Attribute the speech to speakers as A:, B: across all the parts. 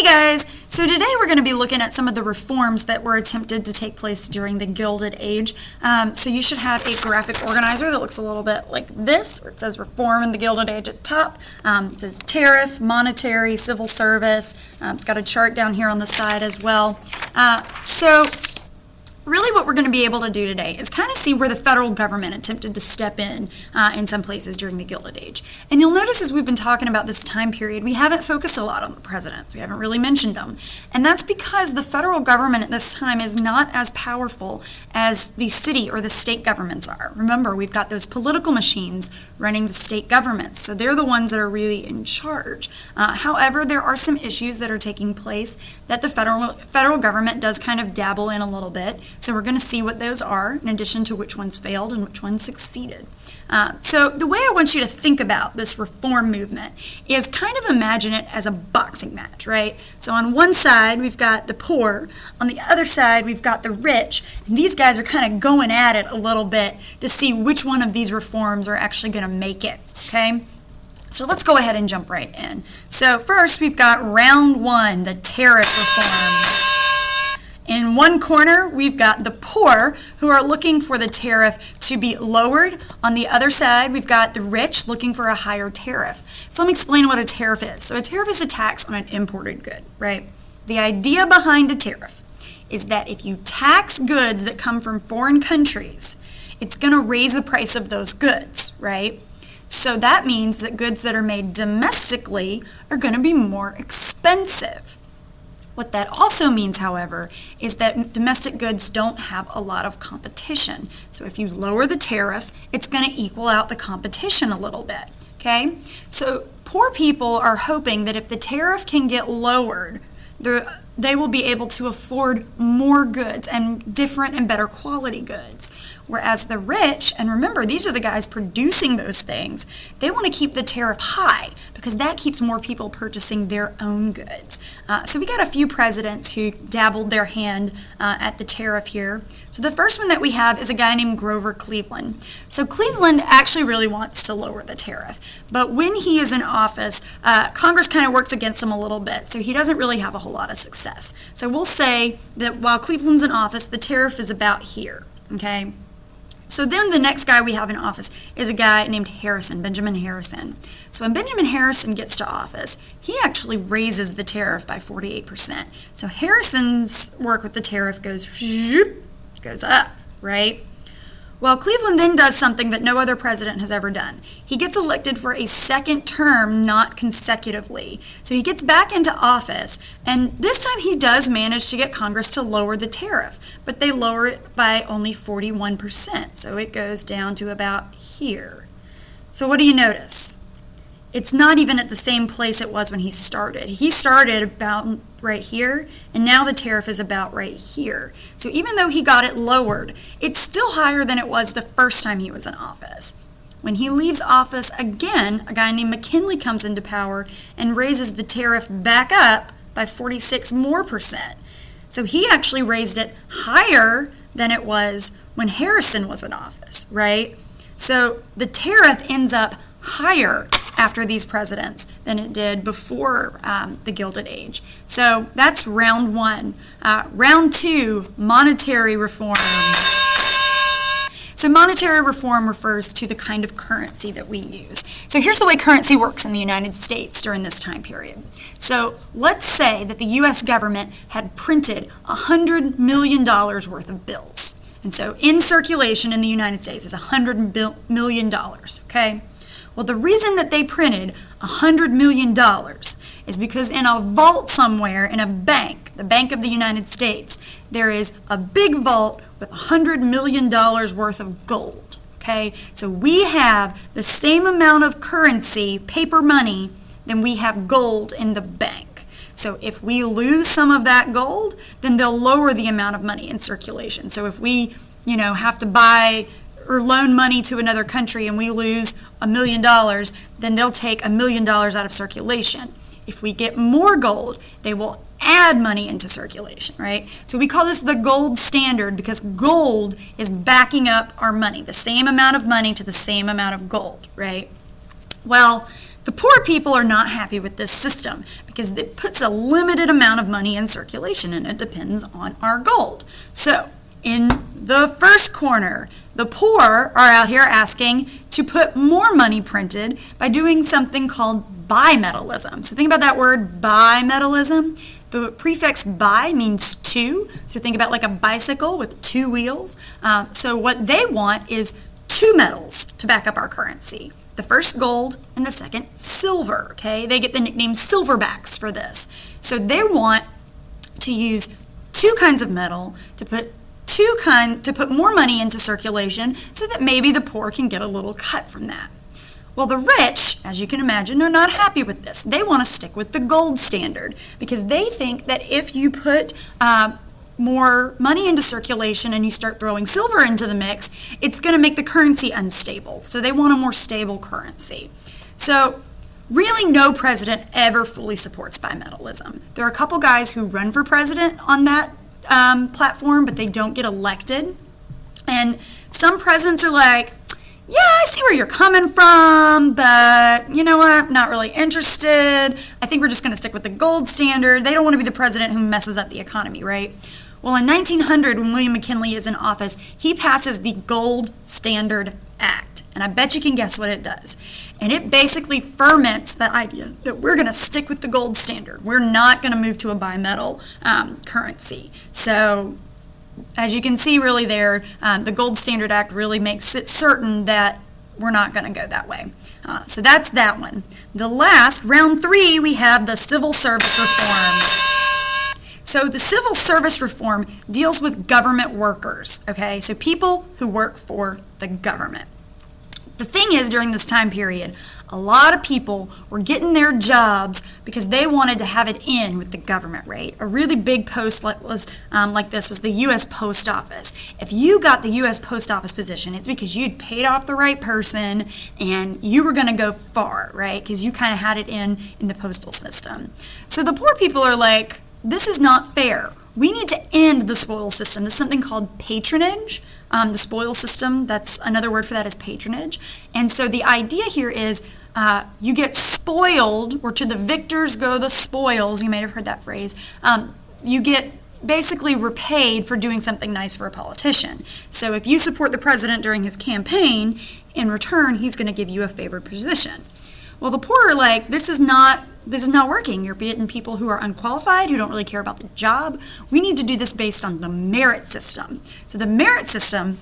A: Hey guys, so today we're going to be looking at some of the reforms that were attempted to take place during the Gilded Age. So you should have a graphic organizer that looks a little bit like this, where it says Reform in the Gilded Age at the top. It says Tariff, Monetary, Civil Service. It's got a chart down here on the side as well. So really what we're going to be able to do today is kind of see where the federal government attempted to step in some places during the Gilded Age. And you'll notice as we've been talking about this time period, we haven't focused a lot on the presidents. We haven't really mentioned them. And that's because the federal government at this time is not as powerful as the city or the state governments are. Remember, we've got those political machines running the state governments, so they're the ones that are really in charge. However, there are some issues that are taking place that the federal government does kind of dabble in a little bit. So we're going to see what those are, in addition to which ones failed and which ones succeeded. So the way I want you to think about this reform movement is kind of imagine it as a boxing match, right? So on one side, we've got the poor. On the other side, we've got the rich. And these guys are kind of going at it a little bit to see which one of these reforms are actually going to make it, okay? So let's go ahead and jump right in. So first, we've got round one, the tariff reform. In one corner, we've got the poor who are looking for the tariff to be lowered. On the other side, we've got the rich looking for a higher tariff. So let me explain what a tariff is. So a tariff is a tax on an imported good, right? The idea behind a tariff is that if you tax goods that come from foreign countries, it's going to raise the price of those goods, right? So that means that goods that are made domestically are going to be more expensive. What that also means, however, is that domestic goods don't have a lot of competition. So if you lower the tariff, it's going to equal out the competition a little bit, okay? So poor people are hoping that if the tariff can get lowered, they will be able to afford more goods and different and better quality goods. Whereas the rich, and remember, these are the guys producing those things, they want to keep the tariff high because that keeps more people purchasing their own goods. So we got a few presidents who dabbled their hand at the tariff here. So the first one that we have is a guy named Grover Cleveland. So Cleveland actually really wants to lower the tariff, but when he is in office, Congress kind of works against him a little bit, so he doesn't really have a whole lot of success. So we'll say that while Cleveland's in office, the tariff is about here, okay? So then the next guy we have in office is a guy named Harrison, Benjamin Harrison. So when Benjamin Harrison gets to office, he actually raises the tariff by 48%. So Harrison's work with the tariff goes up, right? Well, Cleveland then does something that no other president has ever done. He gets elected for a second term, not consecutively. So he gets back into office, and this time he does manage to get Congress to lower the tariff, but they lower it by only 41%, so it goes down to about here. So what do you notice? It's not even at the same place it was when he started. He started about right here, and now the tariff is about right here. So even though he got it lowered, it's still higher than it was the first time he was in office. When he leaves office again, a guy named McKinley comes into power and raises the tariff back up by 46% more. So he actually raised it higher than it was when Harrison was in office, right? So the tariff ends up higher after these presidents than it did before the Gilded Age. So that's round one. Round two, monetary reform. So monetary reform refers to the kind of currency that we use. So here's the way currency works in the United States during this time period. So let's say that the U.S. government had printed $100 million worth of bills. And so in circulation in the United States is $100 million, okay? Well, the reason that they printed $100 million is because in a vault somewhere in a bank, the Bank of the United States, there is a big vault with $100 million worth of gold, okay? So we have the same amount of currency, paper money, than we have gold in the bank. So if we lose some of that gold, then they'll lower the amount of money in circulation. So if we, have to buy or loan money to another country and we lose $1 million, then they'll take $1 million out of circulation. If we get more gold, they will add money into circulation, right? So we call this the gold standard because gold is backing up our money, the same amount of money to the same amount of gold, right? Well, The poor people are not happy with this system because it puts a limited amount of money in circulation and it depends on our gold. So, in the first corner, the poor are out here asking to put more money printed by doing something called bimetallism. So think about that word, bimetallism. The prefix bi means two, so think about like a bicycle with two wheels. So what they want is two metals to back up our currency. The first gold and the second silver, okay? They get the nickname silverbacks for this. So they want to use two kinds of metal to put more money into circulation so that maybe the poor can get a little cut from that. Well, the rich, as you can imagine, are not happy with this. They want to stick with the gold standard because they think that if you put more money into circulation and you start throwing silver into the mix, it's going to make the currency unstable. So they want a more stable currency. So really no president ever fully supports bimetallism. There are a couple guys who run for president on that platform, but they don't get elected. And some presidents are like, yeah, I see where you're coming from, but you know what, not really interested. I think we're just going to stick with the gold standard. They don't want to be the president who messes up the economy, right? Well, in 1900, when William McKinley is in office, he passes the Gold Standard Act. And I bet you can guess what it does. And it basically ferments the idea that we're going to stick with the gold standard. We're not going to move to a bimetal currency. So as you can see really there, the Gold Standard Act really makes it certain that we're not going to go that way. So that's that one. The last, round 3, we have the Civil Service Reform. So the Civil Service Reform deals with government workers, okay? So people who work for the government. The thing is, during this time period, a lot of people were getting their jobs because they wanted to have it in with the government, right? A really big post like this was the U.S. Post Office. If you got the U.S. Post Office position, it's because you'd paid off the right person and you were going to go far, right? Because you kind of had it in the postal system. So the poor people are like, this is not fair. We need to end the spoil system. There's something called patronage. The spoil system, that's another word for that is patronage. And so the idea here is you get spoiled, or to the victors go the spoils. You may have heard that phrase. You get basically repaid for doing something nice for a politician. So if you support the president during his campaign, in return, he's going to give you a favored position. Well, the poor are like, this is not working. You're getting people who are unqualified, who don't really care about the job. We need to do this based on the merit system. So the merit system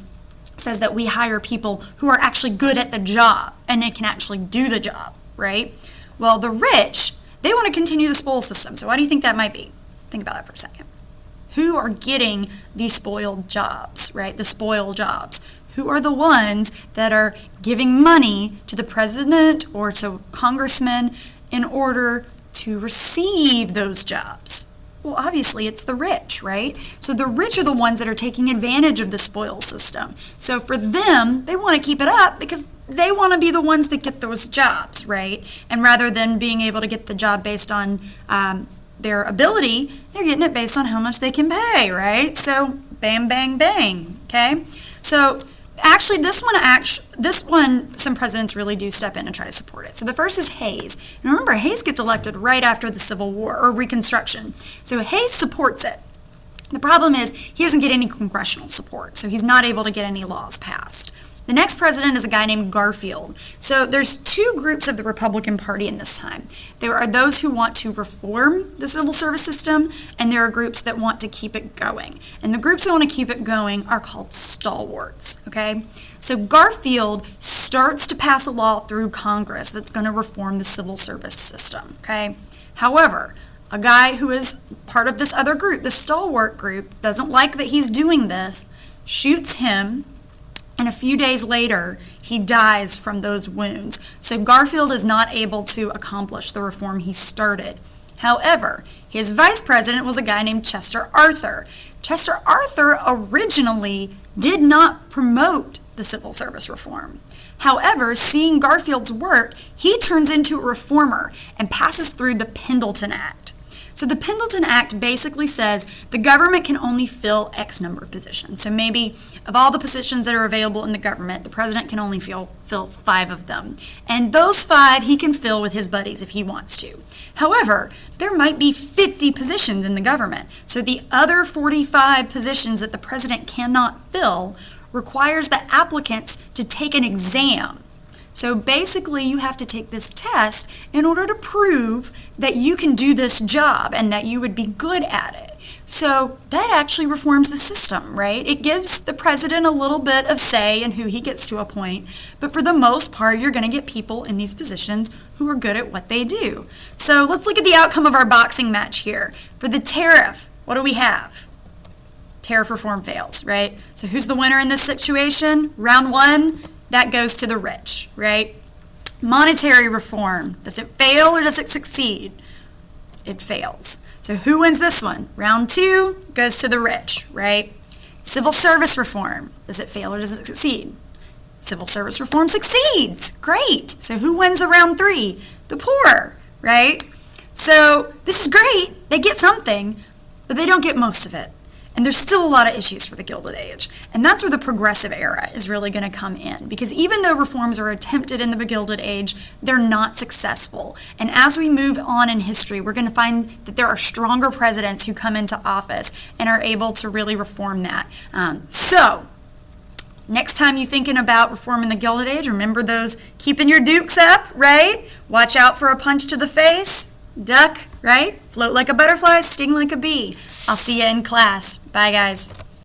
A: says that we hire people who are actually good at the job and they can actually do the job, right? Well, the rich, they want to continue the spoil system. So why do you think that might be? Think about that for a second. Who are getting these spoiled jobs, right? The spoil jobs. Who are the ones that are giving money to the president or to congressmen in order to receive those jobs? Well, obviously, it's the rich, right? So the rich are the ones that are taking advantage of the spoil system. So for them, they want to keep it up because they want to be the ones that get those jobs, right? And rather than being able to get the job based on their ability, they're getting it based on how much they can pay, right? So bang, bang, bang, okay? So actually, this one, some presidents really do step in and try to support it. So the first is Hayes. And remember, Hayes gets elected right after the Civil War, or Reconstruction. So Hayes supports it. The problem is he doesn't get any congressional support, so he's not able to get any laws passed. The next president is a guy named Garfield. So there's two groups of the Republican Party in this time. There are those who want to reform the civil service system, and there are groups that want to keep it going. And the groups that want to keep it going are called stalwarts, okay? So Garfield starts to pass a law through Congress that's going to reform the civil service system, okay? However, a guy who is part of this other group, the stalwart group, doesn't like that he's doing this, shoots him, and a few days later, he dies from those wounds. So Garfield is not able to accomplish the reform he started. However, his vice president was a guy named Chester Arthur. Chester Arthur originally did not promote the civil service reform. However, seeing Garfield's work, he turns into a reformer and passes through the Pendleton Act. So the Pendleton Act basically says the government can only fill X number of positions. So maybe of all the positions that are available in the government, the president can only fill 5 of them. And those 5 he can fill with his buddies if he wants to. However, there might be 50 positions in the government. So the other 45 positions that the president cannot fill requires the applicants to take an exam. So basically, you have to take this test in order to prove that you can do this job and that you would be good at it. So that actually reforms the system, right? It gives the president a little bit of say in who he gets to appoint, but for the most part, you're going to get people in these positions who are good at what they do. So let's look at the outcome of our boxing match here. For the tariff, what do we have? Tariff reform fails, right? So who's the winner in this situation? Round 1. That goes to the rich, right? Monetary reform, does it fail or does it succeed? It fails. So who wins this one? Round 2 goes to the rich, right? Civil service reform, does it fail or does it succeed? Civil service reform succeeds. Great. So who wins the round 3? The poor, right? So this is great. They get something, but they don't get most of it. And there's still a lot of issues for the Gilded Age. And that's where the progressive era is really going to come in. Because even though reforms are attempted in the Gilded Age, they're not successful. And as we move on in history, we're going to find that there are stronger presidents who come into office and are able to really reform that. So, next time you're thinking about reforming the Gilded Age, remember those keeping your dukes up, right? Watch out for a punch to the face. Duck, right? Float like a butterfly, sting like a bee. I'll see you in class. Bye, guys.